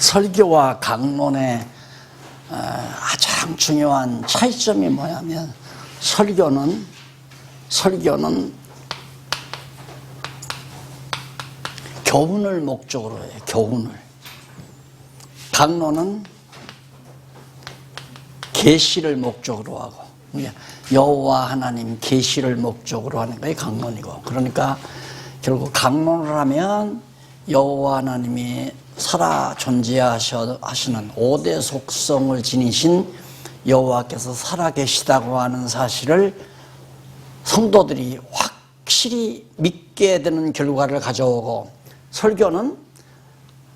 설교와 강론의 가장 중요한 차이점이 뭐냐면 설교는 교훈을 목적으로 해요. 교훈을. 강론은 계시를 목적으로 하고 여호와 하나님 계시를 목적으로 하는 게 강론이고, 그러니까 결국 강론을 하면 여호와 하나님이 살아 존재하시는 5대 속성을 지니신 여호와께서 살아계시다고 하는 사실을 성도들이 확실히 믿게 되는 결과를 가져오고, 설교는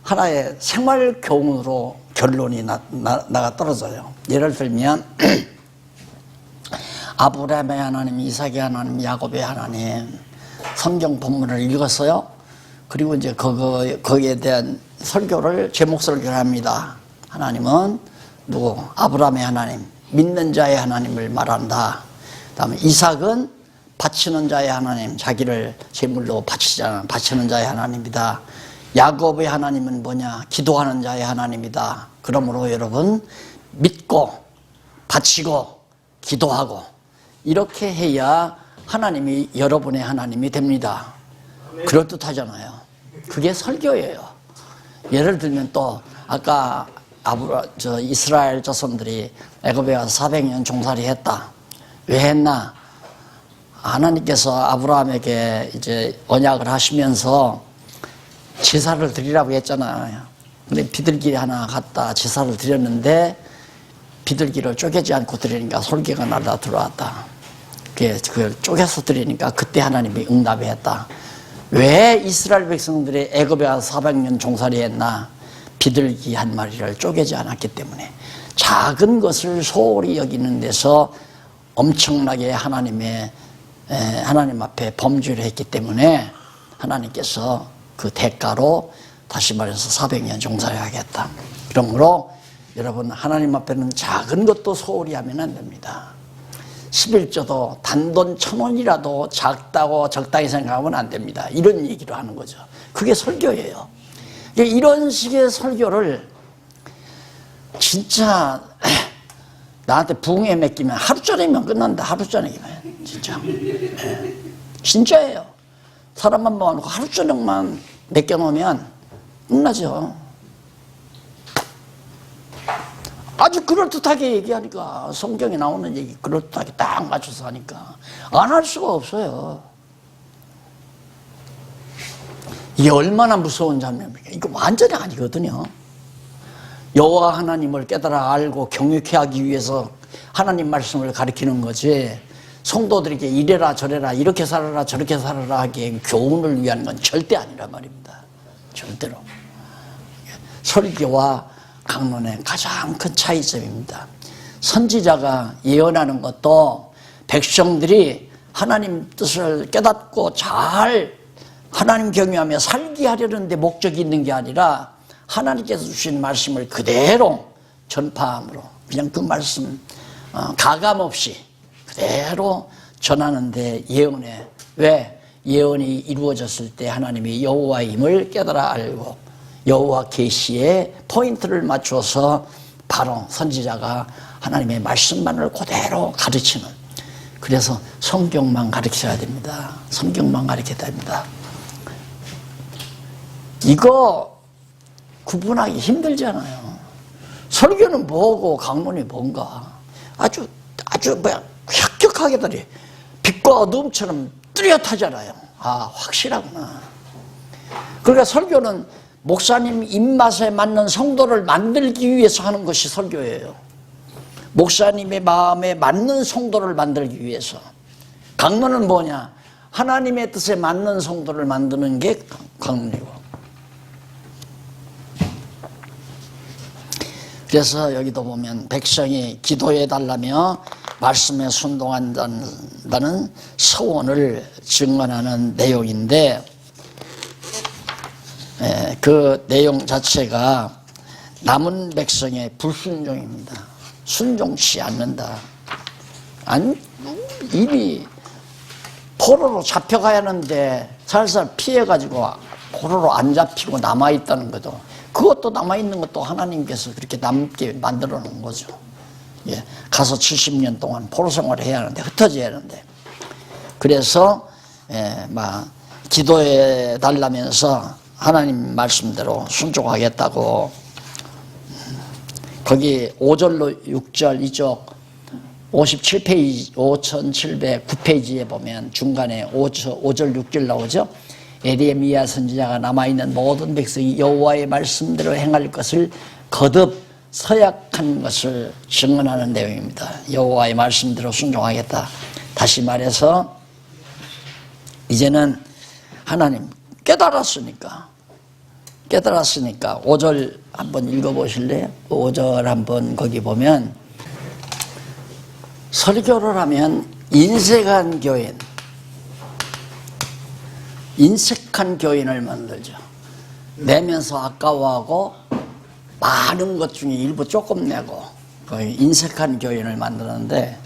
하나의 생활 교훈으로 결론이 나가 떨어져요. 예를 들면 아브라함의 하나님, 이삭의 하나님, 야곱의 하나님 성경 본문을 읽었어요. 그리고 이제 거기에 대한 설교를 제목 설교를 합니다. 하나님은 누구? 아브라함의 하나님, 믿는 자의 하나님을 말한다. 그다음에 이삭은 바치는 자의 하나님, 자기를 제물로 바치는 자의 하나님이다. 야곱의 하나님은 뭐냐? 기도하는 자의 하나님이다. 그러므로 여러분 믿고 바치고 기도하고 이렇게 해야 하나님이 여러분의 하나님이 됩니다. 그럴듯하잖아요. 그게 설교예요. 예를 들면 또 아까 이스라엘 자손들이 애굽에 가서 400년 종살이 했다. 왜 했나? 하나님께서 아브라함에게 이제 언약을 하시면서 제사를 드리라고 했잖아요. 근데 비둘기 하나 갖다 제사를 드렸는데 비둘기를 쪼개지 않고 드리니까 솔개가 날아 들어왔다. 그걸 쪼개서 드리니까 그때 하나님이 응답을 했다. 왜 이스라엘 백성들이 애굽에 가서 400년 종살이 했나? 비둘기 한 마리를 쪼개지 않았기 때문에. 작은 것을 소홀히 여기는 데서 엄청나게 하나님 앞에 범죄를 했기 때문에 하나님께서 그 대가로 다시 말해서 400년 종살이 하겠다. 그러므로 여러분 하나님 앞에는 작은 것도 소홀히 하면 안 됩니다. 11조도 단돈 1,000원이라도 작다고 적당히 생각하면 안 됩니다. 이런 얘기를 하는 거죠. 그게 설교예요. 이런 식의 설교를 진짜 나한테 부흥에 맡기면 하루 전이면 끝난다. 하루 전이면 진짜. 진짜예요. 사람만 모아놓고 하루 저녁만 맡겨놓으면 끝나죠. 아주 그럴듯하게 얘기하니까, 성경에 나오는 얘기 그럴듯하게 딱 맞춰서 하니까 안 할 수가 없어요. 이게 얼마나 무서운 장면입니까? 이거 완전히 아니거든요. 여호와 하나님을 깨달아 알고 경외케 하기 위해서 하나님 말씀을 가르치는 거지, 성도들에게 이래라 저래라 이렇게 살아라 저렇게 살아라 하기에 교훈을 위한 건 절대 아니란 말입니다. 절대로. 설교와 강론의 가장 큰 차이점입니다. 선지자가 예언하는 것도 백성들이 하나님 뜻을 깨닫고 잘 하나님 경외하며 살게 하려는 데 목적이 있는 게 아니라 하나님께서 주신 말씀을 그대로 전파함으로 그냥 그 말씀 가감 없이 그대로 전하는데 예언해. 왜? 예언이 이루어졌을 때 하나님이 여호와임을 깨달아 알고 여호와 계시에 포인트를 맞춰서 바로 선지자가 하나님의 말씀만을 그대로 가르치는, 그래서 성경만 가르쳐야 됩니다. 성경만 가르쳐야 됩니다. 이거 구분하기 힘들잖아요. 설교는 뭐고 강론이 뭔가 아주 혁혁하게들이 빛과 어둠처럼 뚜렷하잖아요. 아, 확실하구나. 그러니까 설교는 목사님 입맛에 맞는 성도를 만들기 위해서 하는 것이 설교예요. 목사님의 마음에 맞는 성도를 만들기 위해서. 강론은 뭐냐? 하나님의 뜻에 맞는 성도를 만드는 게 강론이고. 그래서 여기도 보면 백성이 기도해 달라며 말씀에 순종한다는 서원을 증언하는 내용인데, 그 내용 자체가 남은 백성의 불순종입니다. 순종치 않는다. 이미 포로로 잡혀가야 하는데 살살 피해가지고 포로로 안 잡히고 남아있다는 것도, 그 그것도 남아있는 것도 하나님께서 그렇게 남게 만들어 놓은 거죠. 예, 가서 70년 동안 포로 생활을 해야 하는데, 흩어져야 하는데. 그래서, 막, 기도해 달라면서 하나님 말씀대로 순종하겠다고. 거기 5절로 6절 이쪽 57페이지, 5709페이지에 보면 중간에 5절 6절 나오죠. 에레미야 선지자가 남아있는 모든 백성이 여호와의 말씀대로 행할 것을 거듭 서약한 것을 증언하는 내용입니다. 여호와의 말씀대로 순종하겠다. 다시 말해서 이제는 하나님 깨달았으니까 5절 한번 읽어보실래요? 5절 한번 거기 보면 설교를 하면 인색한 교인을 만들죠. 내면서 아까워하고 많은 것 중에 일부 조금 내고 인색한 교인을 만드는데,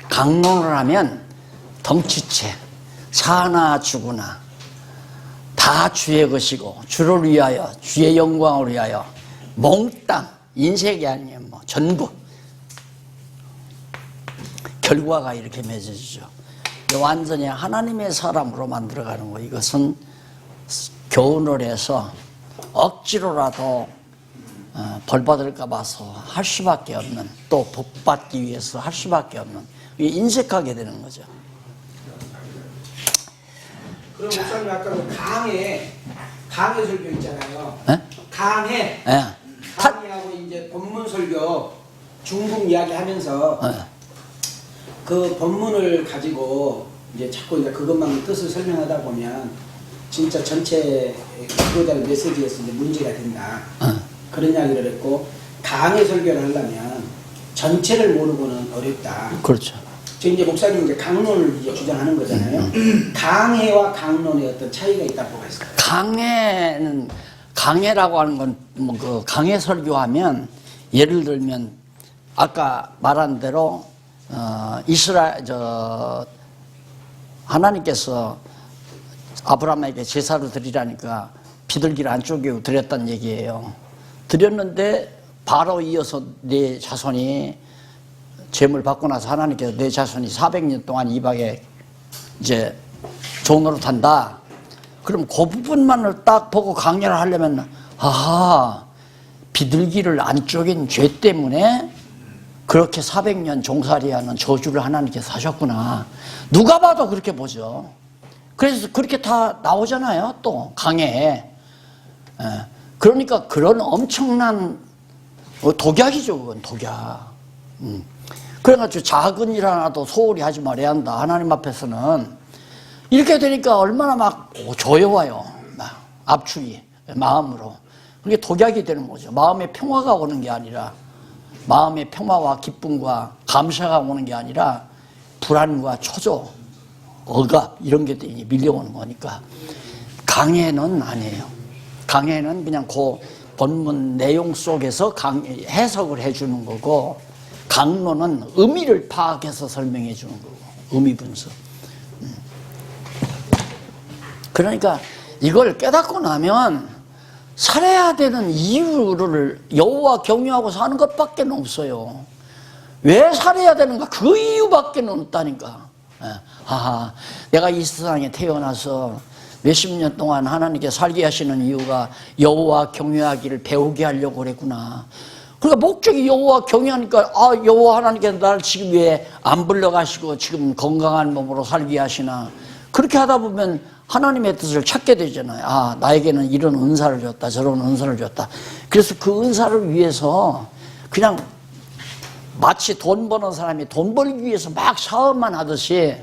강론을 하면 덩치채 사나 죽으나 다 주의 것이고 주를 위하여 주의 영광을 위하여 몽땅 인색이 아니면 뭐 전부 결과가 이렇게 맺어지죠. 완전히 하나님의 사람으로 만들어가는 거. 이것은 교훈을 해서 억지로라도 벌 받을까 봐서 할 수밖에 없는, 또 복 받기 위해서 할 수밖에 없는, 인색하게 되는 거죠. 그럼 목사님 아까 그 강해 설교 있잖아요. 네? 강해. 네. 강해하고 이제 본문 설교 중국 이야기하면서 그 본문을 가지고 이제 자꾸 이제 그것만 뜻을 설명하다 보면 진짜 전체 지도자의 메시지에서 이제 문제가 된다. 그런 이야기를 했고, 강해 설교를 하려면 전체를 모르고는 어렵다. 그렇죠. 지금 이제 목사님 이제 강론을 이제 주장하는 거잖아요. 강해와 강론의 어떤 차이가 있다고 했어요. 강해라고 하는 건 뭐 그 강해 설교하면, 예를 들면 아까 말한 대로 하나님께서 아브라함에게 제사를 드리라니까 비둘기를 안 쪼개고 드렸다는 얘기예요. 드렸는데 바로 이어서 내 자손이 죄물 받고 나서 하나님께서 내 자손이 400년 동안 이방에 이제 종으로 탄다. 그럼 그 부분만을 딱 보고 강연을 하려면, 아하, 비둘기를 안 쪼갠 죄 때문에 그렇게 400년 종살이하는 저주를 하나님께서 하셨구나. 누가 봐도 그렇게 보죠. 그래서 그렇게 다 나오잖아요. 또 강해에. 그러니까 그런 엄청난 독약이죠. 그건 독약. 그래가지고 작은 일 하나도 소홀히 하지 말아야 한다. 하나님 앞에서는. 이렇게 되니까 얼마나 막 조여와요. 막 압축이 마음으로. 그게 독약이 되는 거죠. 마음의 평화가 오는 게 아니라, 마음의 평화와 기쁨과 감사가 오는 게 아니라 불안과 초조, 억압 이런 게 밀려오는 거니까. 강해는 아니에요. 강해는 그냥 그 본문 내용 속에서 해석을 해주는 거고, 강론은 의미를 파악해서 설명해 주는 거고, 의미 분석. 그러니까 이걸 깨닫고 나면 살아야 되는 이유를 여호와 경유하고 사는 것밖에 없어요. 왜 살아야 되는가? 그 이유밖에 없다니까. 하하, 내가 이 세상에 태어나서 몇십 년 동안 하나님께 살게 하시는 이유가 여호와 경유하기를 배우게 하려고 그랬구나. 그러니까 목적이 여호와 경유하니까, 아, 여호와 하나님께서 나를 지금 왜 안 불러가시고 지금 건강한 몸으로 살게 하시나. 그렇게 하다 보면 하나님의 뜻을 찾게 되잖아요. 아, 나에게는 이런 은사를 줬다, 저런 은사를 줬다. 그래서 그 은사를 위해서 그냥 마치 돈 버는 사람이 돈 벌기 위해서 막 사업만 하듯이,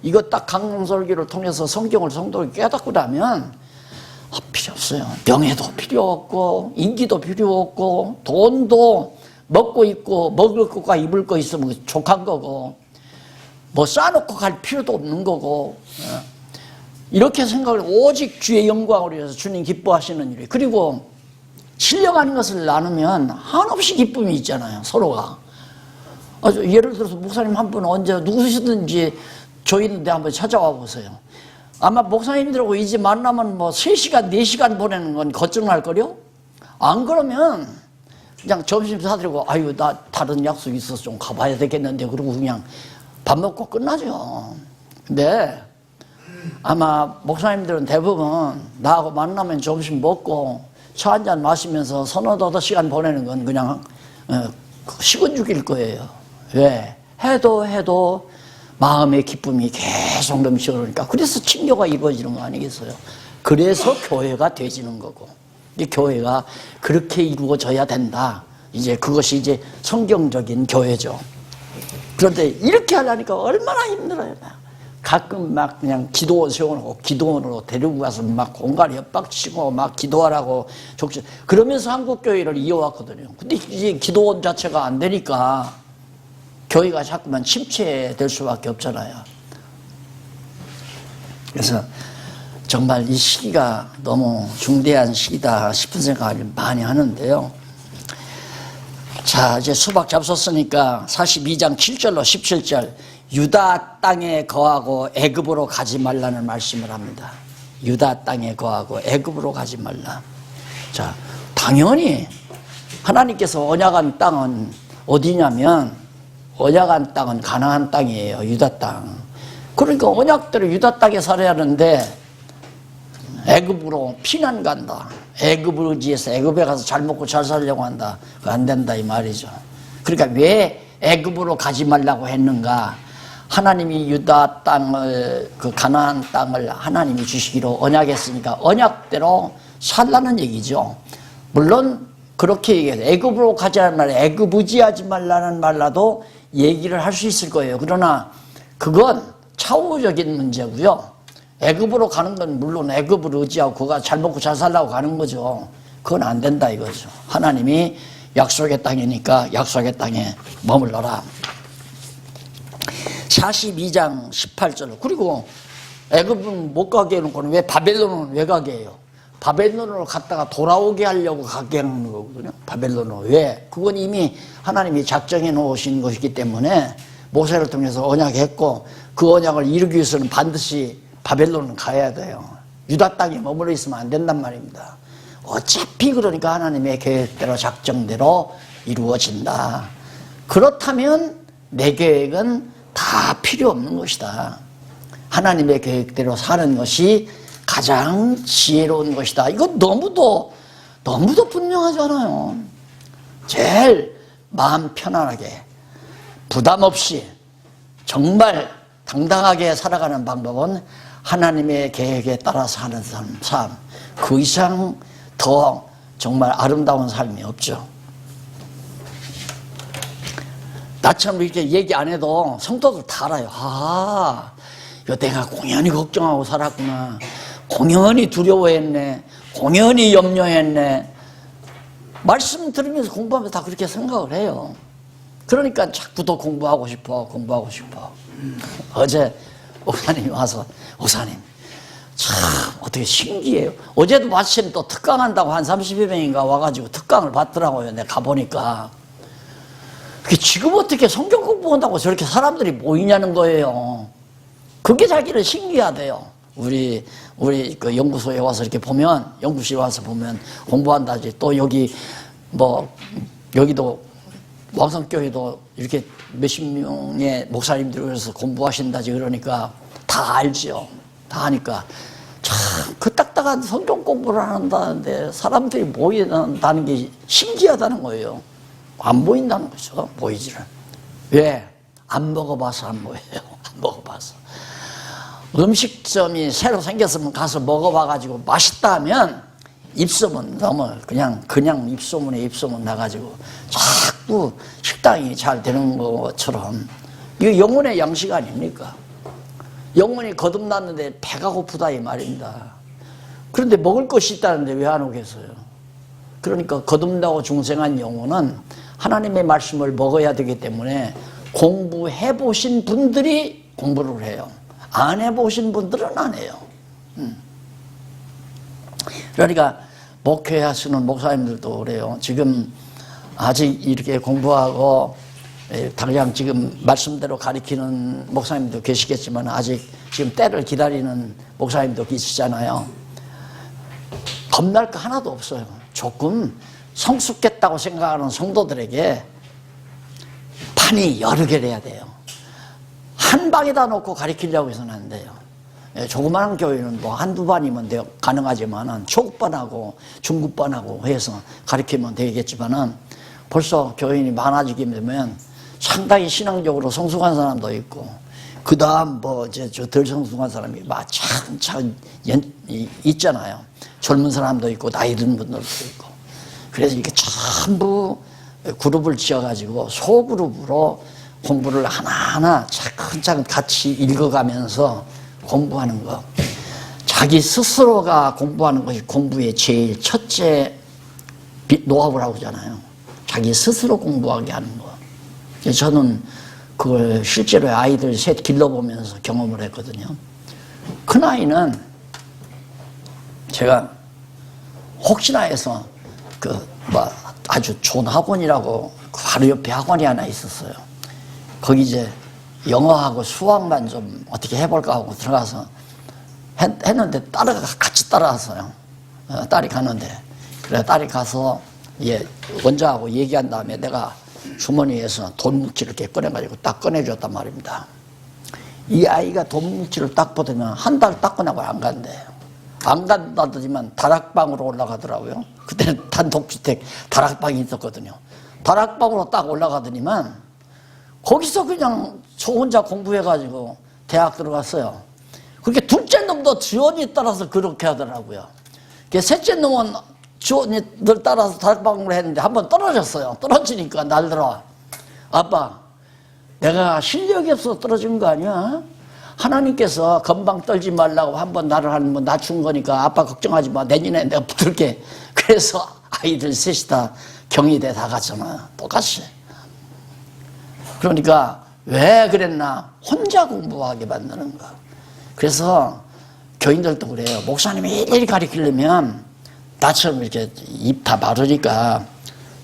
이거 딱 강론설교를 통해서 성경을 성도가 깨닫고 나면 필요 없어요. 명예도 필요 없고, 인기도 필요 없고, 돈도 먹고 있고, 먹을 것과 입을 거 있으면 족한 거고, 뭐 싸놓고 갈 필요도 없는 거고, 이렇게 생각을, 오직 주의 영광을 위해서 주님 기뻐하시는 일. 그리고 신령한 것을 나누면 한없이 기쁨이 있잖아요, 서로가. 예를 들어서 목사님 한 분 언제 누구시든지 저희는데 한번 찾아와 보세요. 아마 목사님들하고 이제 만나면 뭐 3시간, 4시간 보내는 건 걱정할 거려? 안 그러면 그냥 점심 사드리고 아유 나 다른 약속 있어서 좀 가봐야 되겠는데 그러고 그냥 밥 먹고 끝나죠. 근데 아마 목사님들은 대부분 나하고 만나면 점심 먹고 차 한잔 마시면서 서너 다섯 시간 보내는 건 그냥 식은 죽일 거예요. 왜? 해도 마음의 기쁨이 계속 넘치고 그러니까 그래서 친교가 이루어지는 거 아니겠어요? 그래서 교회가 되지는 거고 이 교회가 그렇게 이루어져야 된다. 이제 그것이 이제 성경적인 교회죠. 그런데 이렇게 하려니까 얼마나 힘들어요. 가끔 막 그냥 기도원 세워놓고 기도원으로 데리고 가서 막 공갈 협박치고 막 기도하라고 족지 그러면서 한국교회를 이어왔거든요. 근데 이제 기도원 자체가 안 되니까 교회가 자꾸만 침체될 수밖에 없잖아요. 그래서 정말 이 시기가 너무 중대한 시기다 싶은 생각을 많이 하는데요. 자, 이제 수박 잡섰으니까 42장 7절로 17절 유다 땅에 거하고 애굽으로 가지 말라는 말씀을 합니다. 유다 땅에 거하고 애굽으로 가지 말라. 자, 당연히 하나님께서 언약한 땅은 어디냐면 언약한 땅은 가나안 땅이에요. 유다 땅. 그러니까 언약대로 유다 땅에 살아야 하는데 애굽으로 피난 간다. 애굽을 의지해서 애굽에 가서 잘 먹고 잘 살려고 한다. 그거 안 된다 이 말이죠. 그러니까 왜 애굽으로 가지 말라고 했는가? 하나님이 유다 땅을 그 가나안 땅을 하나님이 주시기로 언약했으니까 언약대로 살라는 얘기죠. 물론 그렇게 얘기해서 애굽으로 가지 말라, 애굽 의지하지 말라는 말라도 얘기를 할 수 있을 거예요. 그러나 그건 차후적인 문제고요. 애굽으로 가는 건 물론 애굽을 의지하고 그가 잘 먹고 잘 살라고 가는 거죠. 그건 안 된다 이거죠. 하나님이 약속의 땅이니까 약속의 땅에 머물러라. 42장 18절. 그리고 애굽은 못 가게 해놓고는 왜 바벨론은 왜 가게 해요? 바벨론으로 갔다가 돌아오게 하려고 가게 하는 거거든요. 바벨론으로. 왜? 그건 이미 하나님이 작정해 놓으신 것이기 때문에 모세를 통해서 언약했고 그 언약을 이루기 위해서는 반드시 바벨론은 가야 돼요. 유다 땅에 머물러 있으면 안 된단 말입니다. 어차피 그러니까 하나님의 계획대로 작정대로 이루어진다. 그렇다면 내 계획은 다 필요 없는 것이다. 하나님의 계획대로 사는 것이 가장 지혜로운 것이다. 이건 너무도 분명하잖아요. 제일 마음 편안하게 부담 없이 정말 당당하게 살아가는 방법은 하나님의 계획에 따라서 하는 삶. 그 이상 더 정말 아름다운 삶이 없죠. 나처럼 이렇게 얘기 안 해도 성도들 다 알아요. 아, 이거 내가 공연히 걱정하고 살았구나. 공연히 두려워했네. 공연히 염려했네. 말씀 들으면서 공부하면서 다 그렇게 생각을 해요. 그러니까 자꾸 더 공부하고 싶어. 어제 목사님이 와서 목사님 참 어떻게 신기해요. 어제도 마침 또 특강한다고 한 30여 명인가 와가지고 특강을 받더라고요. 내가 가보니까 지금 어떻게 성경 공부한다고 저렇게 사람들이 모이냐는 거예요. 그게 자기는 신기하대요. 우리 그 연구소에 와서 이렇게 보면, 연구실에 와서 보면 공부한다지. 또 여기 여기도 왕성교회도 이렇게 몇십 명의 목사님들이 오셔서 공부하신다지. 그러니까 다 알죠. 다 하니까 참 그 딱딱한 성경 공부를 한다는데 사람들이 모인다는 게 신기하다는 거예요. 안 보인다는 거죠. 보이지를. 왜? 안 먹어봐서 안 보여요. 안 먹어봐서. 음식점이 새로 생겼으면 가서 먹어봐가지고 맛있다 하면 입소문 너무 그냥 입소문에 입소문 나가지고 자꾸 식당이 잘 되는 것처럼 이거 영혼의 양식 아닙니까? 영혼이 거듭났는데 배가 고프다 이 말입니다. 그런데 먹을 것이 있다는데 왜 안 오겠어요? 그러니까 거듭나고 중생한 영혼은 하나님의 말씀을 먹어야 되기 때문에 공부해 보신 분들이 공부를 해요. 안 해보신 분들은 안 해요. 그러니까 목회하시는 목사님들도 그래요. 지금 아직 이렇게 공부하고 당장 지금 말씀대로 가리키는 목사님도 계시겠지만 아직 지금 때를 기다리는 목사님도 계시잖아요. 겁날 거 하나도 없어요. 조금 성숙했다고 생각하는 성도들에게 판이 여러 개를 해야 돼요. 한 방에다 놓고 가르치려고 해서는 안 돼요. 조그마한 교회는 뭐 한두 반이면 가능하지만은 초급반하고 중급반하고 해서 가르치면 되겠지만은 벌써 교인이 많아지게 되면 상당히 신앙적으로 성숙한 사람도 있고, 그 다음 뭐 이제 덜 성숙한 사람이 막 차근차근 있잖아요. 젊은 사람도 있고 나이 든 분들도 있고. 그래서 이게 전부 그룹을 지어가지고 소그룹으로 공부를 하나하나 차근차근 같이 읽어가면서 공부하는 거. 자기 스스로가 공부하는 것이 공부의 제일 첫째 노하우라고 하잖아요. 자기 스스로 공부하게 하는 거. 저는 그걸 실제로 아이들 셋 길러보면서 경험을 했거든요. 큰아이는 제가 혹시나 해서 아주 좋은 학원이라고 바로 옆에 학원이 하나 있었어요. 거기 이제 영어하고 수학만 좀 어떻게 해볼까 하고 들어가서 했는데 같이 따라갔어요. 딸이 가는데. 그래 딸이 가서 원장하고 얘기한 다음에 내가 주머니에서 돈 뭉치를 이렇게 꺼내가지고 딱 꺼내줬단 말입니다. 이 아이가 돈 뭉치를 딱 보더니 한 달 딱 꺼내고 안 간대요. 안 간다더니만 다락방으로 올라가더라고요. 그때는 단독주택 다락방이 있었거든요. 다락방으로 딱 올라가더니만 거기서 그냥 저 혼자 공부해가지고 대학 들어갔어요. 그렇게 둘째 놈도 지원이 따라서 그렇게 하더라고요. 셋째 놈은 지원이들 따라서 다락방으로 했는데 한번 떨어졌어요. 떨어지니까 날더라. 아빠, 내가 실력이 없어서 떨어진 거 아니야? 하나님께서 건방 떨지 말라고 한번 나를 한번 낮춘 거니까 아빠 걱정하지 마. 내년에 내가 붙을게. 그래서 아이들 셋이 다 경희대 다 갔잖아. 똑같이. 그러니까 왜 그랬나? 혼자 공부하게 만드는 거. 그래서 교인들도 그래요. 목사님이 일일이 가르치려면 나처럼 이렇게 입 다 마르니까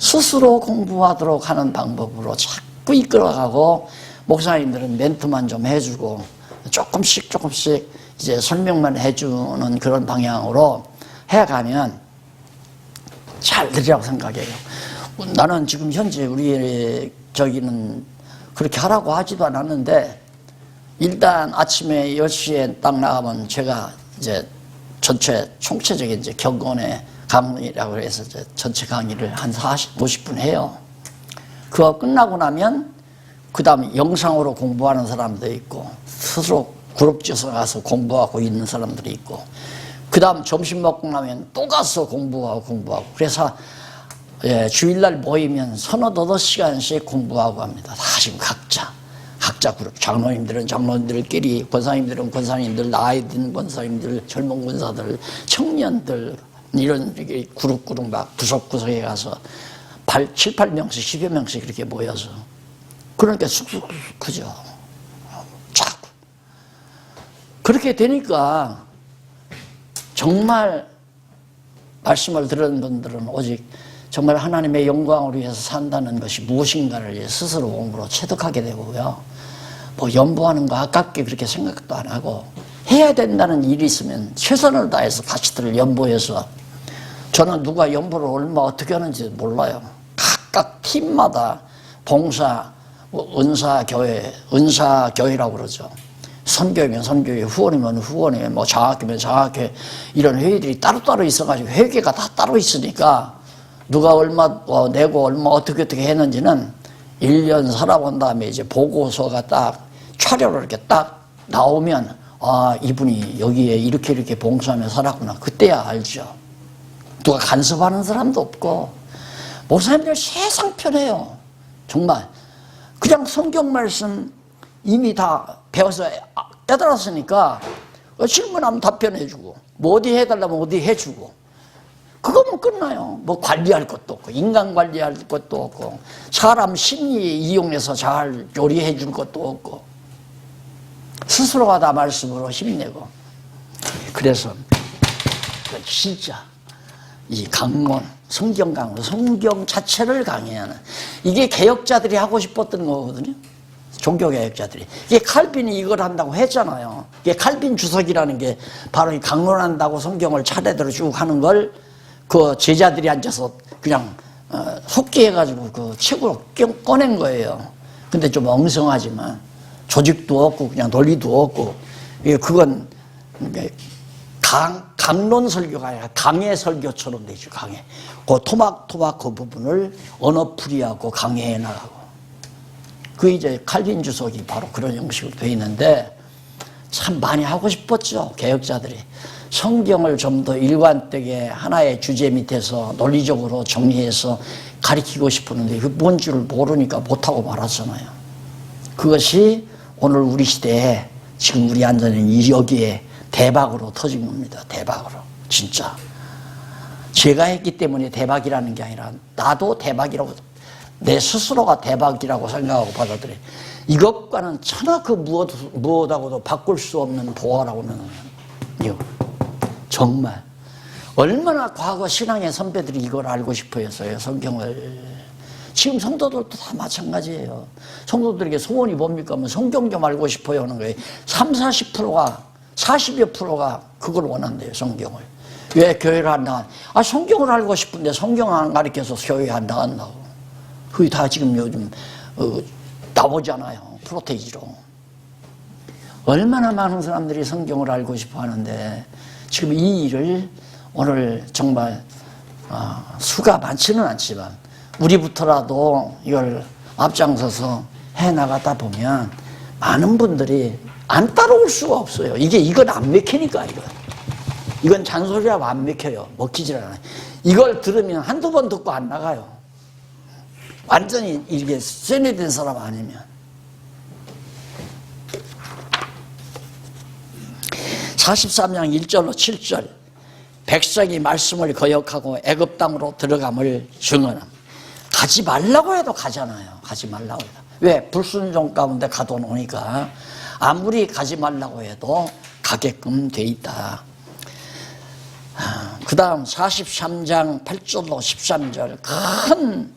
스스로 공부하도록 하는 방법으로 자꾸 이끌어가고, 목사님들은 멘트만 좀 해주고 조금씩 이제 설명만 해주는 그런 방향으로 해가면 잘 되리라고 생각해요. 나는 지금 현재 우리 저기는 그렇게 하라고 하지도 않았는데, 일단 아침에 10시에 딱 나가면 제가 이제 총체적인 이제 격언의 강의라고 해서 이제 전체 강의를 한 40, 50분 해요. 그거 끝나고 나면 그 다음에 영상으로 공부하는 사람도 있고, 스스로 그룹지어서 가서 공부하고 있는 사람들이 있고, 그 다음 점심 먹고 나면 또 가서 공부하고. 그래서 주일날 모이면 서너 시간씩 공부하고 합니다. 다 지금 각자 그룹, 장로님들은 장로님들끼리, 권사님들은 권사님들, 나이 든 권사님들, 젊은 권사들, 청년들, 이런 그룹 막 구석구석에 가서 7, 8명씩, 10여 명씩 이렇게 모여서. 그러니까 쑥쑥 크죠. 자꾸. 그렇게 되니까 정말 말씀을 들은 분들은 오직 정말 하나님의 영광을 위해서 산다는 것이 무엇인가를 스스로 몸으로 체득하게 되고요. 뭐 연보하는 거 아깝게 그렇게 생각도 안 하고, 해야 된다는 일이 있으면 최선을 다해서 가치들을 연보해서, 저는 누가 연보를 얼마 어떻게 하는지 몰라요. 각각 팀마다 봉사, 은사교회라고 그러죠. 선교이면 선교회, 후원이면 후원회, 뭐 장학회면 장학회, 이런 회의들이 따로따로 있어가지고 회계가 다 따로 있으니까 누가 얼마 내고 얼마 어떻게 했는지는 1년 살아본 다음에 이제 보고서가 딱 차례로 이렇게 딱 나오면, 아, 이분이 여기에 이렇게 봉사하며 살았구나. 그때야 알죠. 누가 간섭하는 사람도 없고, 목사님들 세상 편해요. 정말. 그냥 성경 말씀 이미 다 배워서 깨달았으니까 질문하면 답변해주고, 뭐 어디 해달라면 어디 해주고, 그거면 끝나요. 뭐 관리할 것도 없고, 인간 관리할 것도 없고, 사람 심리 이용해서 잘 요리해 줄 것도 없고, 스스로가 다 말씀으로 힘내고. 그래서 진짜 이 강론, 성경 강론, 성경 자체를 강의하는, 이게 개혁자들이 하고 싶었던 거거든요. 종교개혁자들이. 이게 칼빈이 이걸 한다고 했잖아요. 이게 칼빈 주석이라는 게 바로 이 강론한다고 성경을 차례대로 쭉 하는 걸 그 제자들이 앉아서 그냥 속기해가지고 그 책으로 꺼낸 거예요. 근데 좀 엉성하지만 조직도 없고 그냥 논리도 없고, 그건 강론 설교가 아니라 강해 설교처럼 되죠. 강해. 그 토막토막 그 부분을 언어풀이하고 강해해 나가고. 그 이제 칼빈 주석이 바로 그런 형식으로 되어 있는데, 참 많이 하고 싶었죠. 개혁자들이. 성경을 좀 더 일관되게 하나의 주제 밑에서 논리적으로 정리해서 가리키고 싶었는데, 그 뭔 줄을 모르니까 못하고 말았잖아요. 그것이 오늘 우리 시대에 지금 우리 앉아있는 여기에 대박으로 터진 겁니다. 대박으로. 진짜. 제가 했기 때문에 대박이라는 게 아니라 나도 대박이라고, 내 스스로가 대박이라고 생각하고 받아들여요. 이것과는 천하 그 무엇하고도 바꿀 수 없는 보화라고는, 정말 얼마나 과거 신앙의 선배들이 이걸 알고 싶어 했어요. 성경을. 지금 성도들도 다 마찬가지예요. 성도들에게 소원이 뭡니까? 하면 성경 좀 알고 싶어요 하는 거예요. 40%가 40여 프로가 그걸 원한대요. 성경을. 왜 교회를 안 나간? 성경을 알고 싶은데 성경 안 가르쳐서 교회 안 나간다고. 그게 다 지금 요즘 나오잖아요. 프로테이지로. 얼마나 많은 사람들이 성경을 알고 싶어 하는데, 지금 이 일을 오늘 정말 수가 많지는 않지만 우리부터라도 이걸 앞장서서 해나가다 보면 많은 분들이 안 따라올 수가 없어요. 이건 안 먹히니까, 이건 잔소리라고 안 먹혀요. 먹히질 않아요. 이걸 들으면 한두 번 듣고 안 나가요. 완전히 이게 쇠뇌된 사람 아니면. 43장 1절로 7절, 백성이 말씀을 거역하고 애굽 땅으로 들어감을 증언함. 가지 말라고 해도 가잖아요. 가지 말라고 해도. 왜? 불순종 가운데 가둬놓으니까 아무리 가지 말라고 해도 가게끔 돼 있다. 그 다음 43장 8절로 13절, 큰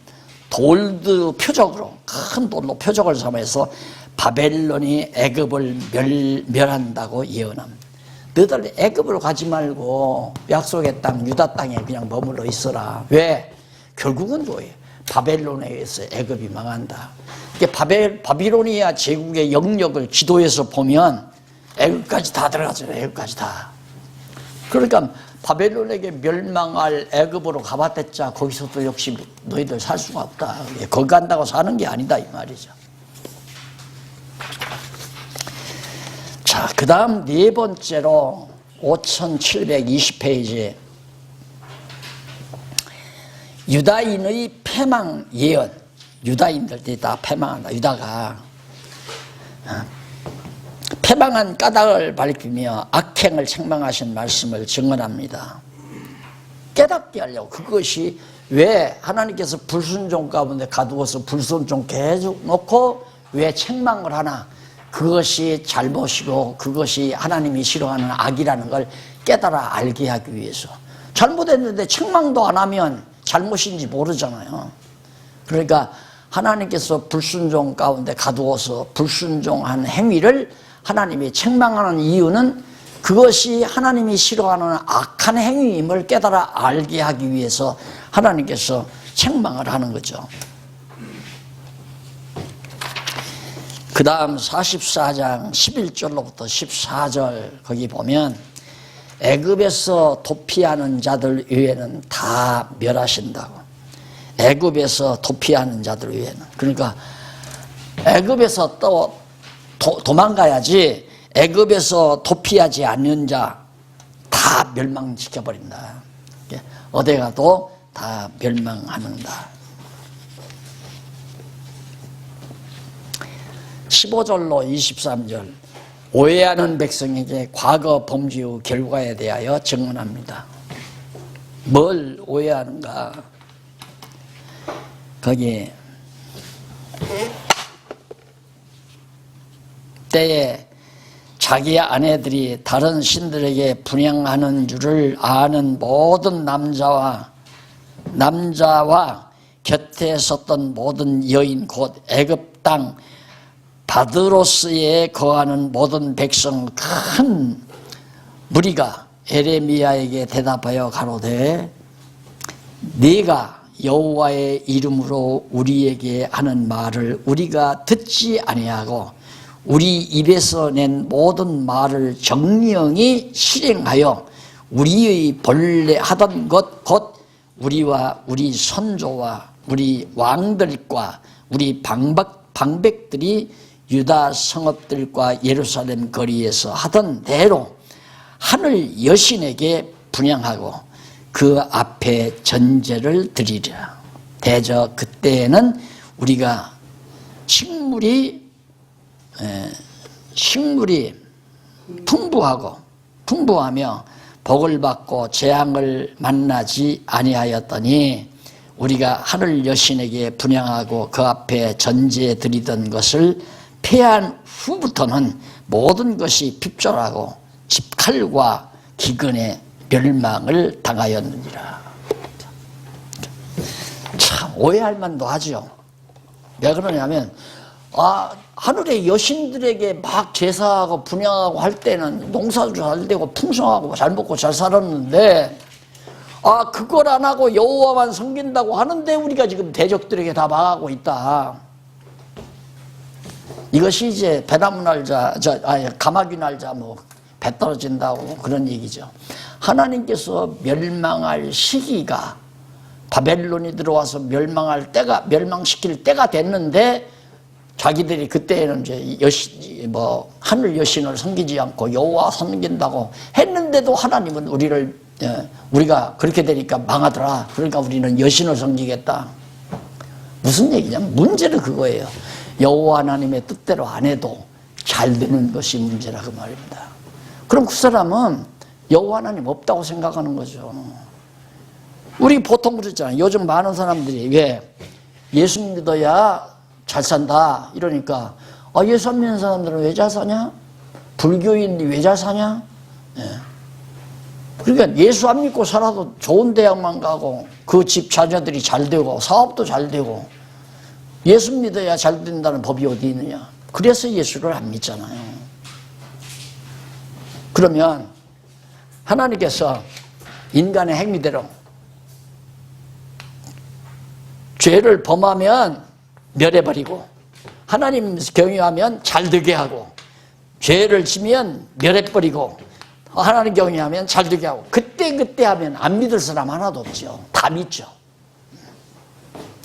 돌드 표적으로, 큰 돌로 표적을 삼아서 바벨론이 애굽을 멸한다고 예언함. 너들 애굽으로 가지 말고 약속의 땅 유다 땅에 그냥 머물러 있어라. 왜? 결국은 뭐예요? 바벨론에 의해서 애굽이 망한다. 이게 바빌로니아 제국의 영역을 지도에서 보면 애굽까지 다 들어가잖아요. 애굽까지 다. 그러니까 바벨론에게 멸망할 애굽으로 가봤댔자 거기서도 역시 너희들 살 수가 없다. 거기 간다고 사는 게 아니다 이 말이죠. 자, 그 다음 네 번째로 5720페이지, 유다인의 패망 예언. 유다인들이 다 패망한다. 유다가 패망한 까닭을 밝히며 악행을 책망하신 말씀을 증언합니다. 깨닫게 하려고. 그것이 왜 하나님께서 불순종 가운데 가두어서 불순종 계속 놓고 왜 책망을 하나? 그것이 잘못이고 그것이 하나님이 싫어하는 악이라는 걸 깨달아 알게 하기 위해서. 잘못했는데 책망도 안 하면 잘못인지 모르잖아요. 그러니까 하나님께서 불순종 가운데 가두어서 불순종한 행위를 하나님이 책망하는 이유는 그것이 하나님이 싫어하는 악한 행위임을 깨달아 알게 하기 위해서 하나님께서 책망을 하는 거죠. 그 다음 44장 11절로부터 14절 거기 보면 애굽에서 도피하는 자들 외에는 다 멸하신다고. 애굽에서 도피하는 자들 외에는. 그러니까 애굽에서 또 도망가야지 애굽에서 도피하지 않는 자 다 멸망시켜버린다. 어디 가도 다 멸망하는다. 15절로 23절, 오해하는 백성에게 과거 범죄의 결과에 대하여 증언합니다. 뭘 오해하는가? 거기 때에 자기 아내들이 다른 신들에게 분향하는 줄을 아는 모든 남자와 곁에 섰던 모든 여인 곧 애굽 땅 바드로스에 거하는 모든 백성 큰 무리가 에레미야에게 대답하여 가로되 네가 여호와의 이름으로 우리에게 하는 말을 우리가 듣지 아니하고 우리 입에서 낸 모든 말을 정령히 실행하여 우리의 본래 하던 것 곧 우리와 우리 선조와 우리 왕들과 우리 방백들이 유다 성읍들과 예루살렘 거리에서 하던 대로 하늘 여신에게 분향하고 그 앞에 전제를 드리리라. 대저 그때에는 우리가 식물이 풍부하며 복을 받고 재앙을 만나지 아니하였더니 우리가 하늘 여신에게 분향하고 그 앞에 전제 드리던 것을 폐한 후부터는 모든 것이 핍절하고 집칼과 기근에 멸망을 당하였느니라. 참 오해할 만도 하죠. 왜 그러냐면 하늘의 여신들에게 막 제사하고 분향하고 할 때는 농사도 잘 되고 풍성하고 잘 먹고 잘 살았는데 그걸 안 하고 여호와만 섬긴다고 하는데 우리가 지금 대적들에게 다 망하고 있다. 이것이 이제 배나무 날자, 가마귀 날자 배 떨어진다고 그런 얘기죠. 하나님께서 멸망할 시기가 바벨론이 들어와서 멸망시킬 때가 됐는데 자기들이 그때는 이제 하늘 여신을 섬기지 않고 여호와 섬긴다고 했는데도 하나님은 우리가 그렇게 되니까 망하더라. 그러니까 우리는 여신을 섬기겠다. 무슨 얘기냐면 문제는 그거예요. 여호와 하나님의 뜻대로 안 해도 잘 되는 것이 문제라 그 말입니다. 그럼 그 사람은 여호와 하나님 없다고 생각하는 거죠. 우리 보통 그러잖아요. 요즘 많은 사람들이 왜 예수 믿어야 잘 산다 이러니까 예수 안 믿는 사람들은 왜 잘 사냐? 불교인이 왜 잘 사냐? 그러니까 예수 안 믿고 살아도 좋은 대학만 가고 그 집 자녀들이 잘 되고 사업도 잘 되고 예수 믿어야 잘 된다는 법이 어디 있느냐? 그래서 예수를 안 믿잖아요. 그러면 하나님께서 인간의 행위대로 죄를 범하면 멸해버리고 하나님 경유하면 잘되게 하고 죄를 지면 멸해버리고 하나님 경유하면 잘되게 하고 그때 하면 안 믿을 사람 하나도 없죠. 다 믿죠.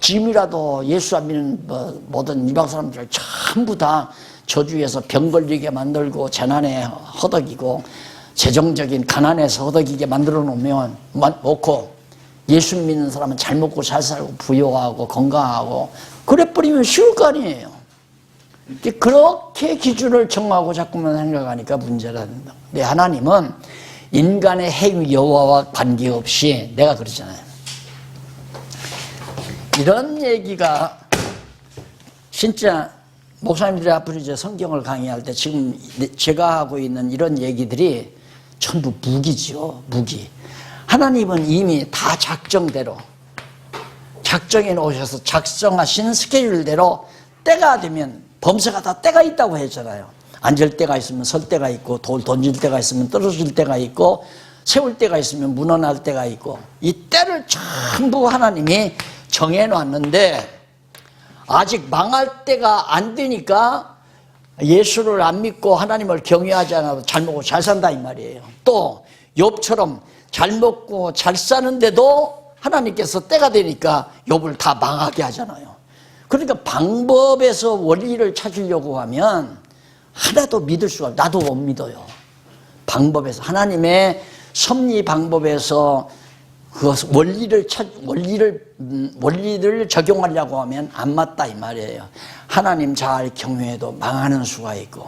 지금이라도 예수 안 믿는 모든 이방 사람들 전부 다 저주에서 병 걸리게 만들고 재난에 허덕이고 재정적인 가난에서 허덕이게 만들어 놓고 예수 믿는 사람은 잘 먹고 잘 살고 부유하고 건강하고 그래버리면 쉬울 거 아니에요. 그렇게 기준을 정하고 자꾸만 생각하니까 문제가 된다. 근데 하나님은 인간의 행위 여호와와 관계없이 내가 그러잖아요. 이런 얘기가 진짜 목사님들이 앞으로 이제 성경을 강의할 때 지금 제가 하고 있는 이런 얘기들이 전부 무기죠. 무기. 하나님은 이미 다 작정대로 작정해 놓으셔서 작정하신 스케줄대로 때가 되면 범사가 다 때가 있다고 했잖아요. 앉을 때가 있으면 설 때가 있고 돌 던질 때가 있으면 떨어질 때가 있고 세울 때가 있으면 무너날 때가 있고 이 때를 전부 하나님이 정해놨는데 아직 망할 때가 안 되니까 예수를 안 믿고 하나님을 경외하지 않아도 잘 먹고 잘 산다 이 말이에요. 또 욥처럼 잘 먹고 잘 사는데도 하나님께서 때가 되니까 욥을 다 망하게 하잖아요. 그러니까 방법에서 원리를 찾으려고 하면 하나도 믿을 수가 없어요. 나도 못 믿어요. 방법에서 하나님의 섭리 방법에서 그 원리를 적용하려고 하면 안 맞다 이 말이에요. 하나님 잘 경외해도 망하는 수가 있고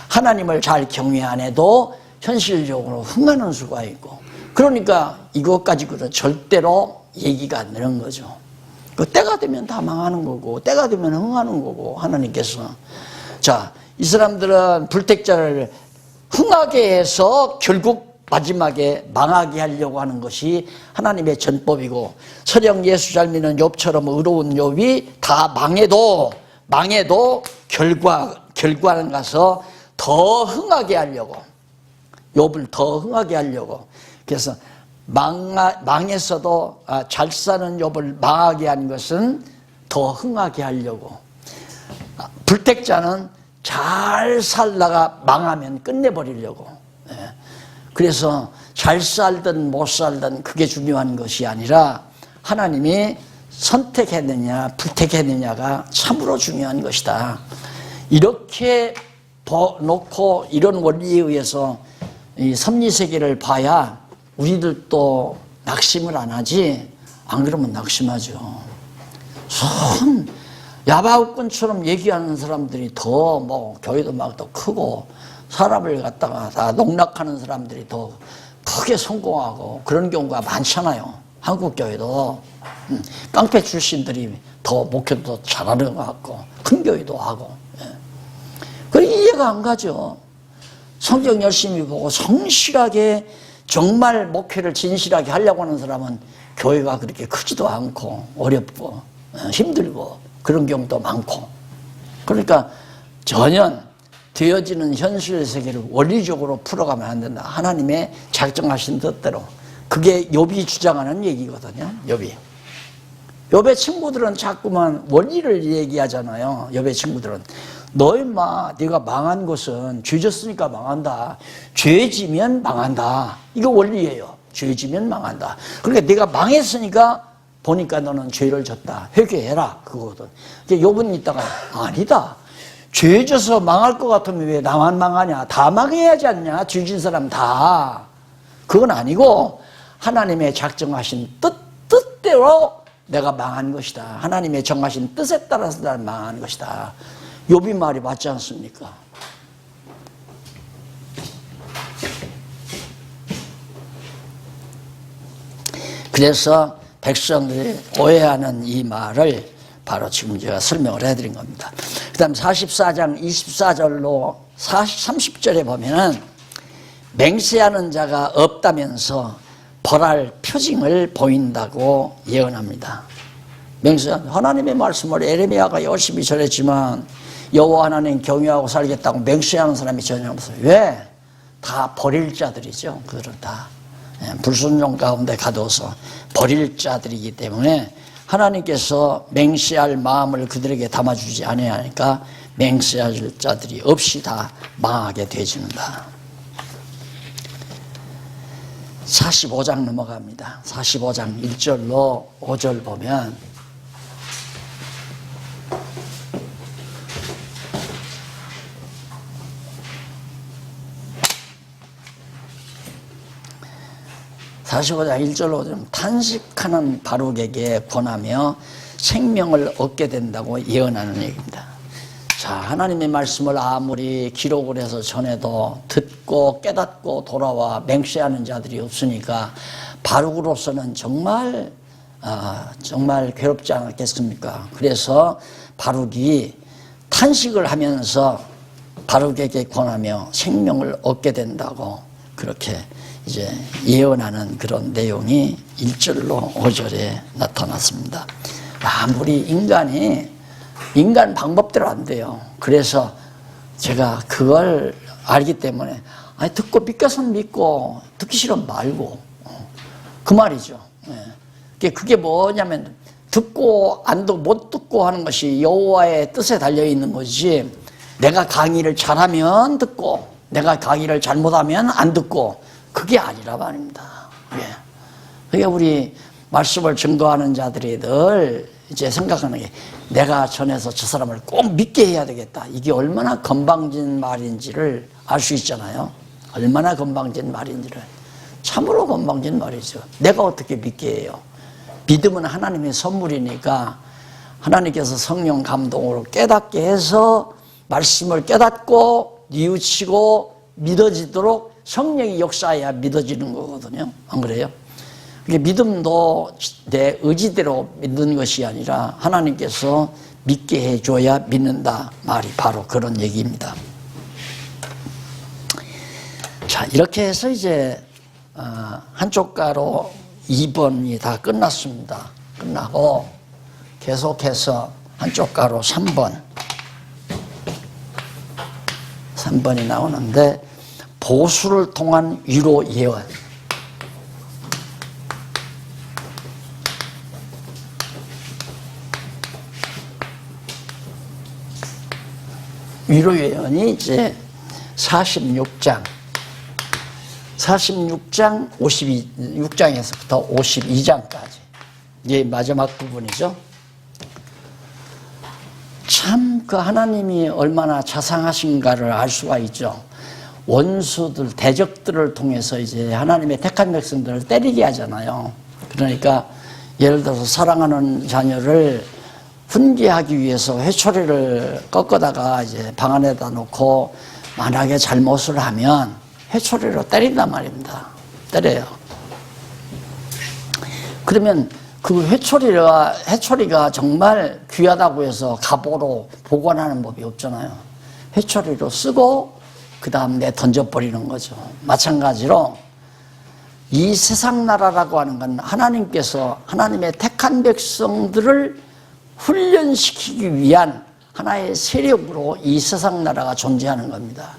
하나님을 잘 경외 안 해도 현실적으로 흥하는 수가 있고 그러니까 이것 가지고는 절대로 얘기가 안 되는 거죠. 그 때가 되면 다 망하는 거고 때가 되면 흥하는 거고 하나님께서 자, 이 사람들은 불택자를 흥하게 해서 결국 마지막에 망하게 하려고 하는 것이 하나님의 전법이고 서령 예수 잘 믿는 욥처럼 의로운 욥이 다 망해도 결과는 가서 더 흥하게 하려고 욥을 더 흥하게 하려고 그래서 망했어도 잘 사는 욥을 망하게 한 것은 더 흥하게 하려고. 불택자는 잘 살다가 망하면 끝내버리려고. 그래서 잘 살든 못 살든 그게 중요한 것이 아니라 하나님이 선택했느냐 불택했느냐가 참으로 중요한 것이다. 이렇게 놓고 이런 원리에 의해서 이 섭리세계를 봐야 우리들도 낙심을 안 하지. 안 그러면 낙심하죠. 야바웃꾼처럼 얘기하는 사람들이 더 교회도 막 더 크고 사람을 갖다가 다 농락하는 사람들이 더 크게 성공하고 그런 경우가 많잖아요. 한국 교회도 깡패 출신들이 더 목회도 잘하는 것 같고 큰 교회도 하고. 그래 이해가 안 가죠. 성경 열심히 보고 성실하게 정말 목회를 진실하게 하려고 하는 사람은 교회가 그렇게 크지도 않고 어렵고 힘들고 그런 경우도 많고. 그러니까 전혀 되어지는 현실 세계를 원리적으로 풀어가면 안 된다. 하나님의 작정하신 뜻대로. 그게 욥이 주장하는 얘기거든요. 욥의 친구들은 자꾸만 원리를 얘기하잖아요. 욥의 친구들은 너 임마 네가 망한 것은 죄 졌으니까 망한다. 죄 지면 망한다. 이거 원리예요. 죄 지면 망한다. 그러니까 네가 망했으니까 보니까 너는 죄를 졌다. 회개해라. 그거거든. 욥은 이따가 아니다. 죄 져서 망할 것 같으면 왜 나만 망하냐. 다 망해야지 않냐. 죄 진 사람 다. 그건 아니고 하나님의 작정하신 뜻대로 내가 망한 것이다. 하나님의 정하신 뜻에 따라서 난 망한 것이다. 욥이 말이 맞지 않습니까? 그래서 백성들이 오해하는 이 말을 바로 지금 제가 설명을 해드린 겁니다. 그 다음 44장 24절로 30절에 보면은 맹세하는 자가 없다면서 벌할 표징을 보인다고 예언합니다. 맹세한 하나님의 말씀을 에레미야가 열심히 전했지만 여호와 하나님 경외하고 살겠다고 맹세하는 사람이 전혀 없어요. 왜? 다 버릴 자들이죠. 그들은 다 불순종 가운데 가둬서 버릴 자들이기 때문에 하나님께서 맹세할 마음을 그들에게 담아주지 않으니까 맹세할 자들이 없이 다 망하게 되어진다. 45장 넘어갑니다. 45장 1절로 5절 보면 (45장 1절로 5절) 탄식하는 바룩에게 권하며 생명을 얻게 된다고 예언하는 얘기입니다. 자, 하나님의 말씀을 아무리 기록을 해서 전해도 듣고 깨닫고 돌아와 맹세하는 자들이 없으니까 바룩으로서는 정말 괴롭지 않았겠습니까? 그래서 바룩이 탄식을 하면서 바룩에게 권하며 생명을 얻게 된다고 그렇게 이제 예언하는 그런 내용이 1절로 5절에 나타났습니다. 아무리 인간 방법대로 안 돼요. 그래서 제가 그걸 알기 때문에 듣고 믿겨서는 믿고 듣기 싫으면 말고 그 말이죠. 그게 뭐냐면 듣고 안 듣고 못 듣고 하는 것이 여호와의 뜻에 달려 있는 것이지 내가 강의를 잘하면 듣고 내가 강의를 잘못하면 안 듣고 그게 아니라 말입니다. 그러니까 우리 말씀을 증거하는 자들이 늘 이제 생각하는 게 내가 전해서 저 사람을 꼭 믿게 해야 되겠다. 이게 얼마나 건방진 말인지를 알 수 있잖아요. 얼마나 건방진 말인지를. 참으로 건방진 말이죠. 내가 어떻게 믿게 해요. 믿음은 하나님의 선물이니까 하나님께서 성령 감동으로 깨닫게 해서 말씀을 깨닫고 뉘우치고 믿어지도록 성령이 역사해야 믿어지는 거거든요. 안 그래요? 믿음도 내 의지대로 믿는 것이 아니라 하나님께서 믿게 해줘야 믿는다 말이 바로 그런 얘기입니다. 자, 이렇게 해서 이제 한쪽 가로 2번이 다 끝났습니다. 끝나고 계속해서 한쪽 가로 3번이 나오는데 보수를 통한 위로 예언. 위로예언이 이제 46장 52장에서부터 52장까지 이게 마지막 부분이죠. 참 그 하나님이 얼마나 자상하신가를 알 수가 있죠. 원수들, 대적들을 통해서 이제 하나님의 택한 백성들을 때리게 하잖아요. 그러니까 예를 들어서 사랑하는 자녀를 훈계하기 위해서 회초리를 꺾어다가 이제 방 안에다 놓고 만약에 잘못을 하면 회초리로 때린단 말입니다. 때려요. 그러면 그 회초리가 정말 귀하다고 해서 갑오로 보관하는 법이 없잖아요. 회초리로 쓰고 그 다음 내 던져버리는 거죠. 마찬가지로 이 세상 나라라고 하는 건 하나님께서 하나님의 택한 백성들을 훈련시키기 위한 하나의 세력으로 이 세상 나라가 존재하는 겁니다.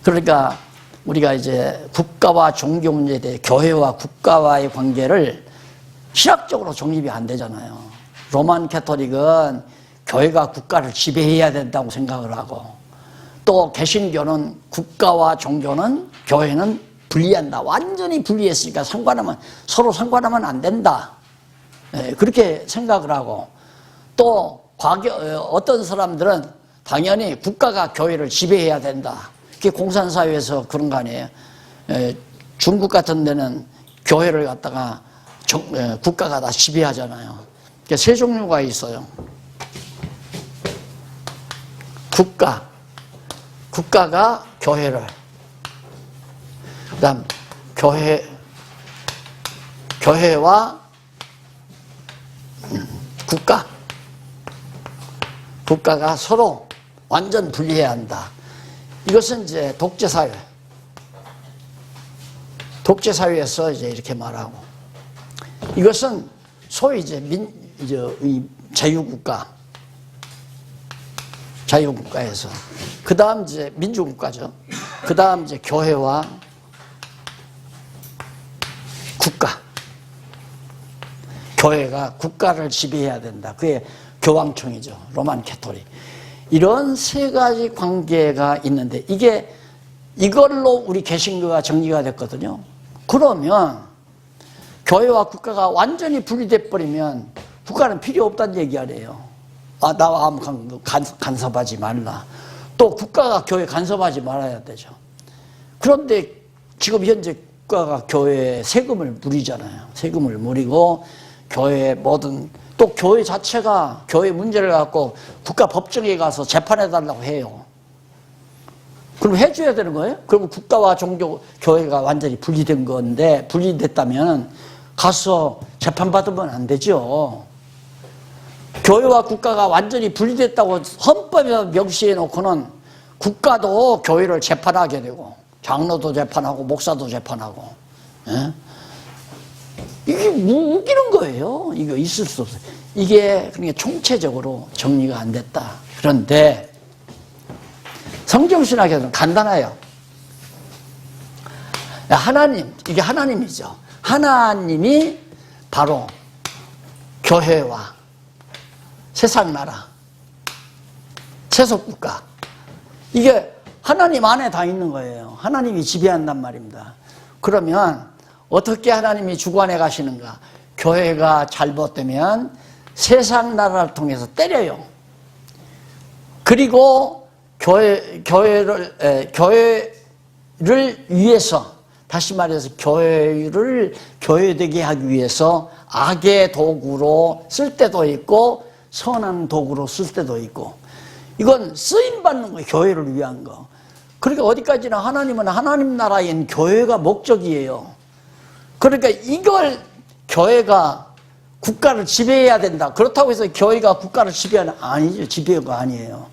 그러니까 우리가 이제 국가와 종교 문제에 대해 교회와 국가와의 관계를 신학적으로 정립이 안 되잖아요. 로만 캐토릭은 교회가 국가를 지배해야 된다고 생각을 하고, 또 개신교는 국가와 종교는 교회는 분리한다. 완전히 분리했으니까 서로 상관하면 안 된다. 그렇게 생각을 하고, 또 어떤 사람들은 당연히 국가가 교회를 지배해야 된다. 그게 공산사회에서 그런 거 아니에요. 중국 같은 데는 교회를 갖다가 국가가 다 지배하잖아요. 그러니까 세 종류가 있어요. 국가가 교회를, 그다음 교회와 국가가 서로 완전 분리해야 한다. 이것은 이제 독재사회에서 이제 이렇게 말하고, 이것은 소위 이제 이 자유국가에서, 그 다음 이제 민주국가죠. 그 다음 이제 교회와 교회가 국가를 지배해야 된다. 그게 교황청이죠. 로만 캐토릭. 이런 세 가지 관계가 있는데, 이걸로 우리 개신교가 정리가 됐거든요. 그러면 교회와 국가가 완전히 분리돼 버리면 국가는 필요 없다는 얘기 아니에요. 나와 아무 간섭하지 말라. 또 국가가 교회 간섭하지 말아야 되죠. 그런데 지금 현재 국가가 교회에 세금을 물이잖아요. 세금을 물이고, 교회 또 교회 자체가 교회 문제를 갖고 국가 법정에 가서 재판해달라고 해요. 그럼 해줘야 되는 거예요? 그럼 국가와 교회가 완전히 분리된 건데, 분리됐다면 가서 재판받으면 안 되죠. 교회와 국가가 완전히 분리됐다고 헌법에 명시해 놓고는 국가도 교회를 재판하게 되고, 장로도 재판하고 목사도 재판하고, 이게 웃기는 거예요. 이거 있을 수 없어요. 이게 그러니까 총체적으로 정리가 안 됐다. 그런데 성경신학에서는 간단해요. 이게 하나님이죠. 하나님이 바로 교회와 세상 나라, 세속국가, 이게 하나님 안에 다 있는 거예요. 하나님이 지배한단 말입니다. 그러면 어떻게 하나님이 주관해 가시는가? 교회가 잘못되면 세상 나라를 통해서 때려요. 그리고 교회를 위해서, 다시 말해서 교회되게 하기 위해서 악의 도구로 쓸 때도 있고 선한 도구로 쓸 때도 있고, 이건 쓰임받는 거예요. 교회를 위한 거. 그러니까 어디까지나 하나님은 하나님 나라인 교회가 목적이에요. 그러니까 이걸 교회가 국가를 지배해야 된다. 그렇다고 해서 교회가 국가를 지배하는, 아니죠. 지배가 아니에요.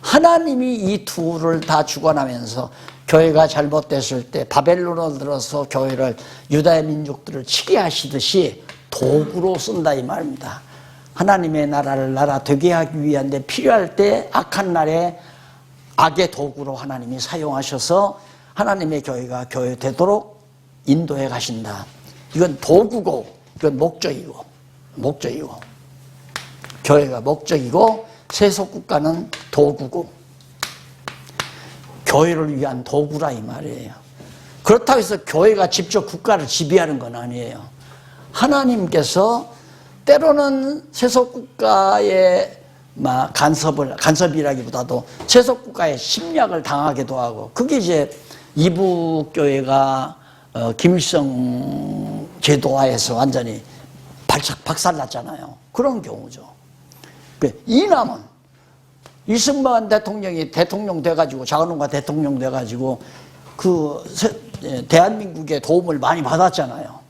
하나님이 이 둘을 다 주관하면서 교회가 잘못됐을 때 바벨론으로 들어서 교회를, 유다의 민족들을 치게 하시듯이 도구로 쓴다 이 말입니다. 하나님의 나라를 나라 되게 하기 위한데 필요할 때 악한 날에 악의 도구로 하나님이 사용하셔서 하나님의 교회가 교회 되도록 인도해 가신다. 이건 도구고, 이건 목적이고. 교회가 목적이고 세속국가는 도구고. 교회를 위한 도구라 이 말이에요. 그렇다고 해서 교회가 직접 국가를 지배하는 건 아니에요. 하나님께서 때로는 세속국가의 간섭이라기보다도 세속국가의 침략을 당하기도 하고, 그게 이제 이북교회가 김일성 제도하에서 완전히 박살났잖아요. 그런 경우죠. 이남은 이승만 대통령이 대통령 돼가지고, 장관과 대통령 돼가지고 대한민국의 도움을 많이 받았잖아요.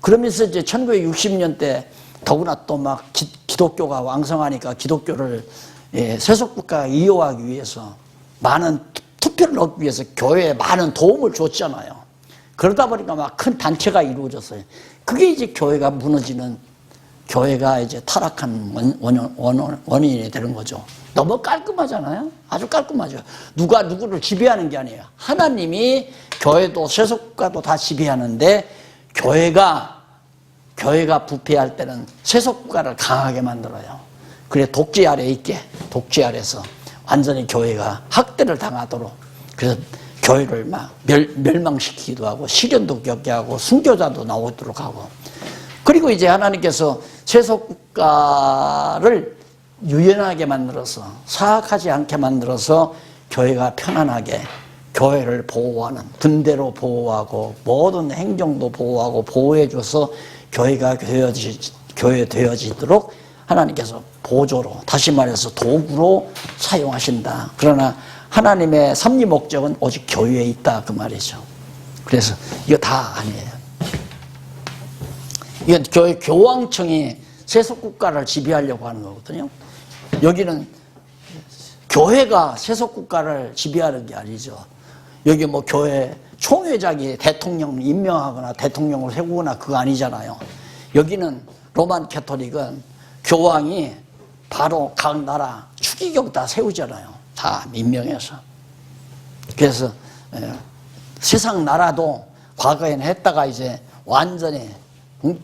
그러면서 이제 1960년대 더구나 또 막 기독교가 왕성하니까 기독교를 세속국가가 이용하기 위해서 많은 투표를 얻기 위해서 교회에 많은 도움을 줬잖아요. 그러다 보니까 막 큰 단체가 이루어졌어요. 그게 이제 교회가 무너지는, 교회가 이제 타락한 원인이 되는 거죠. 너무 깔끔하잖아요. 아주 깔끔하죠. 누가 누구를 지배하는 게 아니에요. 하나님이 교회도 세속국가도 다 지배하는데, 교회가 부패할 때는 세속국가를 강하게 만들어요. 그래 독재 아래 있게, 독재 아래서 완전히 교회가 학대를 당하도록, 그래서 교회를 막 멸망시키기도 하고 시련도 겪게 하고 순교자도 나오도록 하고, 그리고 이제 하나님께서 세속국가를 유연하게 만들어서, 사악하지 않게 만들어서 교회가 편안하게 교회를 보호하는, 군대로 보호하고 모든 행정도 보호하고 보호해줘서 교회가 교회 되어지도록 하나님께서 보조로, 다시 말해서 도구로 사용하신다. 그러나 하나님의 섭리 목적은 오직 교회에 있다, 그 말이죠. 그래서 이거 다 아니에요. 이건 교회 교황청이 세속국가를 지배하려고 하는 거거든요. 여기는 교회가 세속국가를 지배하는 게 아니죠. 여기 뭐 교회 총회장이 대통령을 임명하거나 대통령을 세우거나 그거 아니잖아요. 여기는 로만 캐토릭은 교황이 바로 각 나라 추기경 다 세우잖아요. 다 임명해서. 그래서 세상 나라도 과거에는 했다가 이제 완전히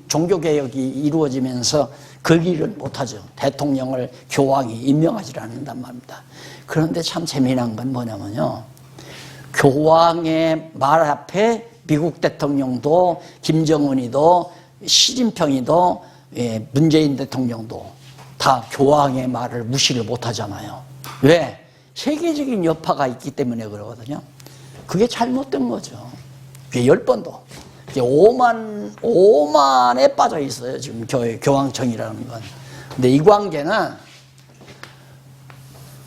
종교개혁이 이루어지면서 그 길을 못하죠. 대통령을 교황이 임명하지 않는단 말입니다. 그런데 참 재미난 건 뭐냐면요, 교황의 말 앞에 미국 대통령도, 김정은이도, 시진핑이도, 문재인 대통령도 다 교황의 말을 무시를 못하잖아요. 왜? 세계적인 여파가 있기 때문에 그러거든요. 그게 잘못된 거죠. 그게 10번도. 5만에 빠져 있어요, 지금 교황청이라는 건. 근데 이 관계는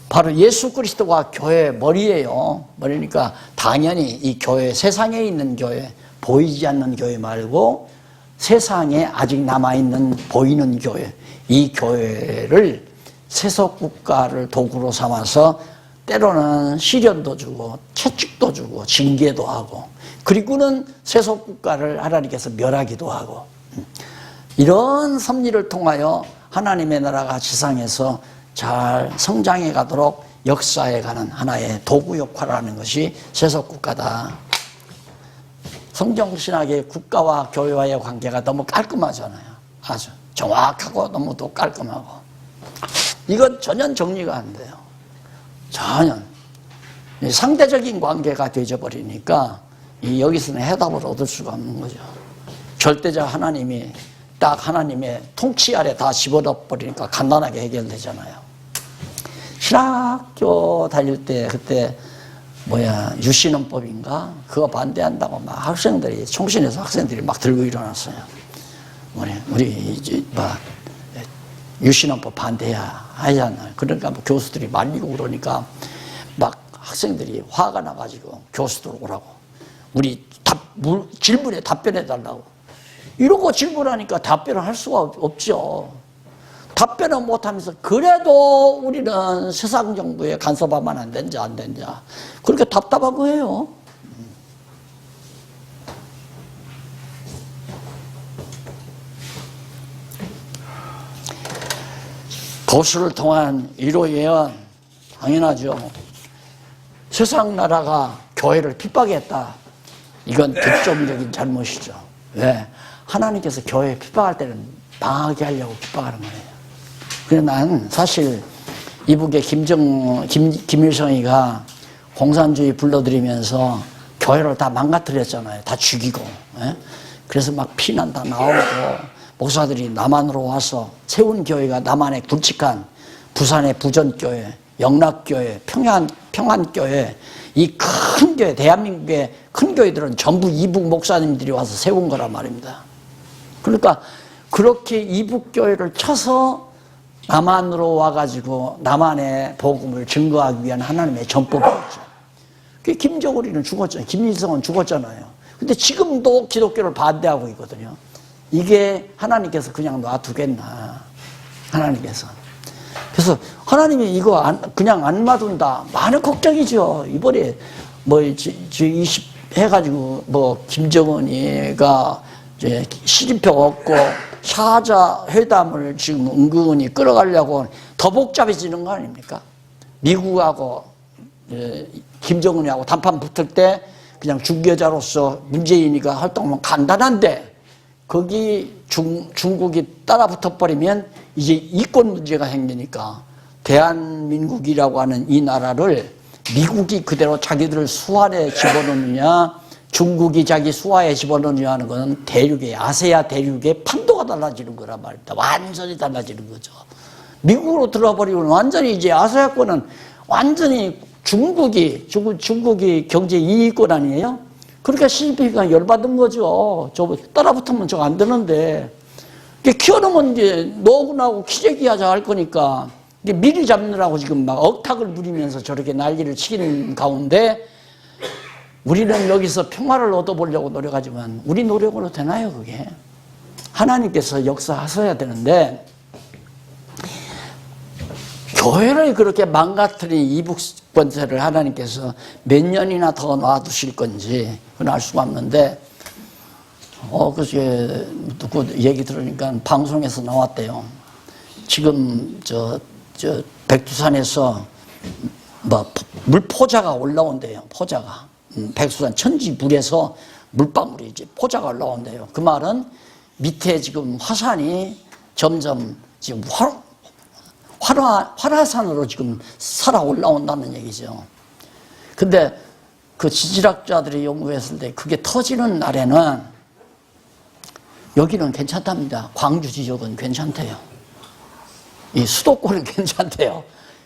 바로 예수 그리스도가 교회 머리예요. 머리니까 당연히 이 교회, 세상에 있는 교회, 보이지 않는 교회 말고 세상에 아직 남아있는 보이는 교회, 이 교회를 세속국가를 도구로 삼아서 때로는 시련도 주고 채찍도 주고 징계도 하고, 그리고는 세속국가를 하나님께서 멸하기도 하고, 이런 섭리를 통하여 하나님의 나라가 지상에서 잘 성장해 가도록 역사해 가는 하나의 도구 역할을 하는 것이 세속국가다. 성경신학의 국가와 교회와의 관계가 너무 깔끔하잖아요. 아주 정확하고 너무도 깔끔하고. 이건 전혀 정리가 안 돼요. 전혀. 상대적인 관계가 되어버리니까 여기서는 해답을 얻을 수가 없는 거죠. 절대자 하나님이 딱 하나님의 통치 아래 다 집어넣어버리니까 간단하게 해결되잖아요. 신학교 다닐 때 그때 유신헌법인가? 그거 반대한다고 막 학생들이, 총신에서 학생들이 막 들고 일어났어요. 우리 유신헌법 반대야 하잖아요. 그러니까 뭐 교수들이 말리고 그러니까 막 학생들이 화가 나가지고 교수들 오라고, 우리 질문에 답변해 달라고. 이러고 질문하니까 답변을 할 수가 없죠. 답변을 못하면서 그래도 우리는 세상 정부에 간섭하면 안 된자, 안 된자. 그렇게 답답한 거예요. 보수를 통한 위로 예언, 당연하죠. 세상 나라가 교회를 핍박했다. 이건 득점적인 잘못이죠. 왜? 하나님께서 교회 핍박할 때는 망하게 하려고 핍박하는 거예요. 그래서 난 사실 이북의 김일성이가 공산주의 불러들이면서 교회를 다 망가뜨렸잖아요. 다 죽이고. 예? 그래서 막 피난 다 나오고 목사들이 남한으로 와서 세운 교회가 남한의 굵직한 부산의 부전교회, 영락교회, 평안교회, 이 큰 교회, 대한민국의 큰 교회들은 전부 이북 목사님들이 와서 세운 거란 말입니다. 그러니까 그렇게 이북교회를 쳐서 남한으로 와가지고 남한의 복음을 증거하기 위한 하나님의 전법이었죠. 김정은이는 죽었잖아요. 김일성은 죽었잖아요. 근데 지금도 기독교를 반대하고 있거든요. 이게 하나님께서 그냥 놔두겠나. 하나님께서. 그래서 하나님이 이거 그냥 안 놔둔다. 많은 걱정이죠. 이번에 뭐 20 해가지고 뭐 김정은이가 이제 시진핑 얻고 샤자 회담을 지금 은근히 끌어가려고 더 복잡해지는 거 아닙니까? 미국하고 김정은이하고 단판 붙을 때 그냥 중개자로서 문재인이가 활동하면 간단한데 거기 중국이 따라 붙어버리면 이제 이권 문제가 생기니까 대한민국이라고 하는 이 나라를 미국이 그대로 자기들 수하에 집어넣느냐 중국이 자기 수하에 집어넣느냐 하는 것은 대륙의 아세아 대륙의 판도가 달라지는 거란 말입니다. 완전히 달라지는 거죠. 미국으로 들어와 버리면 완전히 이제 아세아권은 완전히 중국이 경제 이익권 아니에요? 그러니까 시진핑이가 열받은 거죠. 저 따라붙으면 저거 안 되는데. 키워놓으면 이제 노군하고 키재기하자 할 거니까 미리 잡느라고 지금 막 억탁을 부리면서 저렇게 난리를 치는 가운데 우리는 여기서 평화를 얻어보려고 노력하지만 우리 노력으로 되나요, 그게? 하나님께서 역사하셔야 되는데 교회를 그렇게 망가뜨린 이북 권세를 하나님께서 몇 년이나 더 놔두실 건지 그건 알 수가 없는데 그게 누구 얘기 들으니까 방송에서 나왔대요. 지금 저 백두산에서 뭐 물포자가 올라온대요. 포자가 백두산 천지 물에서 물방울이 이제 포자가 올라온대요. 그 말은 밑에 지금 화산이 점점 지금 활화산으로 지금 살아 올라온다는 얘기죠. 근데 그 지질학자들이 연구했을 때 그게 터지는 날에는 여기는 괜찮답니다. 광주 지역은 괜찮대요. 이 수도권은 괜찮대요.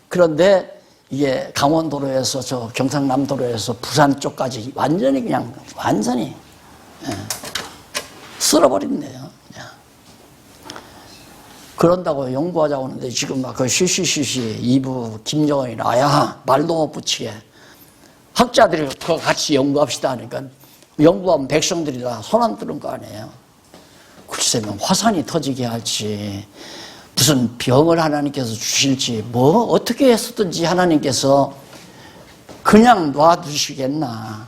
그런데 이게 강원도로에서 저 경상남도로에서 부산 쪽까지 완전히 그냥 완전히 쓸어버린대요. 그런다고 연구하자고 하는데 지금 막 그 쉬쉬쉬쉬 이부 김정은이 나야 말도 못 붙이게 학자들이 그거 같이 연구합시다 하니까 연구하면 백성들이 다 손 안 뜨는 거 아니에요. 글쎄면 화산이 터지게 할지 무슨 병을 하나님께서 주실지 뭐 어떻게 했었든지 하나님께서 그냥 놔두시겠나.